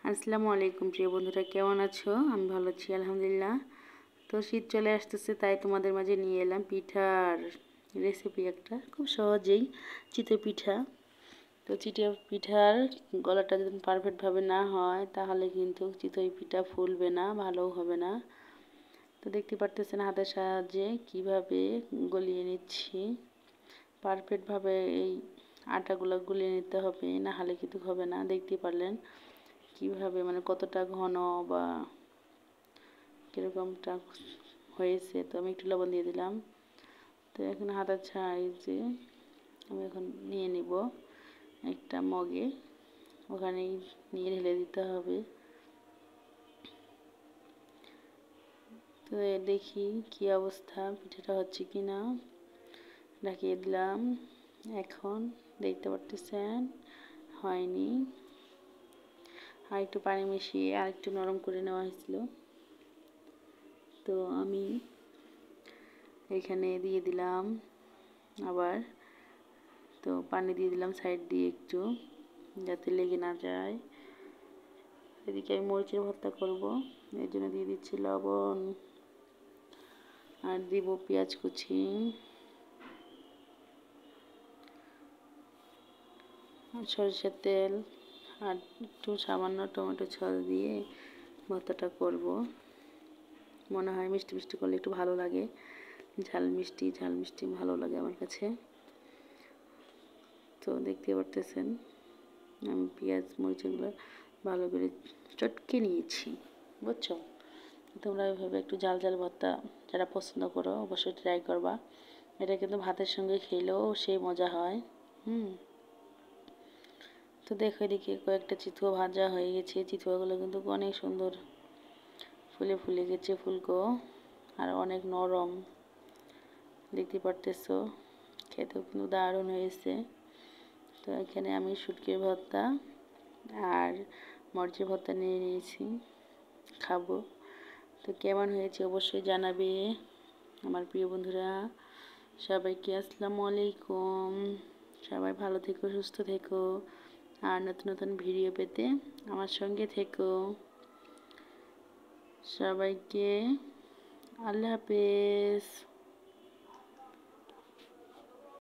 আসসালামু আলাইকুম প্রিয় বন্ধুরা, কেমন আছো? আমি ভালো আছি আলহামদুলিল্লাহ। তো শীত চলে আসতেছে, তাই তোমাদের মাঝে নিয়ে এলাম পিঠার রেসিপি একটা, খুব সহজেই চিতই পিঠা। তো চিতই পিঠার গলাটা যদি পারফেক্টভাবে না হয় তাহলে কিন্তু চিতই পিঠা ফুলবে না, ভালোও হবে না। তো দেখতে পারতেছেন হাতের সাহায্যে কিভাবে গলিয়ে নিচ্ছি। পারফেক্টভাবে এই আটাগুলো গুলিয়ে নিতে হবে, না হলে কিন্তু হবে না। দেখতে পারলেন কিভাবে, মানে কতটা ঘন বা কীরকমটা হয়েছে। তো আমি একটু লবণ দিয়ে দিলাম। তো এখন হাতের সাহায্যে আমি এখন নিয়ে নিব একটা মগে, ওখানেই নিয়ে ঢেলে দিতে হবে। তো দেখি কি অবস্থা, পিঠাটা হচ্ছে কি না। ঢাকিয়ে দিলাম। এখন দেখতে পারতেছেন হয়নি, আর একটু পানি মিশিয়ে আর একটু নরম করে নেওয়া হয়েছিল। তো আমি এখানে দিয়ে দিলাম আবার, তো পানি দিয়ে দিলাম সাইড দিয়ে একটু, যাতে লেগে না যায়। এদিকে আমি মরিচের ভর্তা করব, এর জন্য দিয়ে দিচ্ছি লবণ, আর দিব পেঁয়াজ কুচি, সরষের তেল, আর একটু সামান্য টমেটো ছল দিয়ে ভর্তাটা করব। মনে হয় মিষ্টি মিষ্টি করলে একটু ভালো লাগে, ঝাল মিষ্টি ভালো লাগে আমার কাছে। তো দেখতে পারতেছেন আমি পেঁয়াজ মরিচগুলো ভালো করে চটকে নিয়েছি, বুঝছো? তোমরা এভাবে একটু ঝাল ঝাল ভর্তা যারা পছন্দ করো অবশ্যই ট্রাই করবা। এটা কিন্তু ভাতের সঙ্গে খেলেও সেই মজা হয়। তো দেখো এদিকে কয়েকটা চিতুয়া ভাজা হয়ে গেছে। চিতুয়াগুলো কিন্তু অনেক সুন্দর ফুলে ফুলে গেছে, ফুলকো আর অনেক নরম, দেখতে পারতেছো। খেতেও কিন্তু দারুণ হয়েছে। তো এখানে আমি শুটকির ভর্তা আর মরিচের ভর্তা নিয়ে নিয়েছি, খাবো। তো কেমন হয়েছে অবশ্যই জানাবে আমার প্রিয় বন্ধুরা। সবাইকে আসসালামু আলাইকুম। সবাই ভালো থেকো, সুস্থ থেকো, আর নতুন নতুন ভিডিও পেতে আমার সঙ্গে থেকো। সবাইকে আল্লাহ হাফেজ।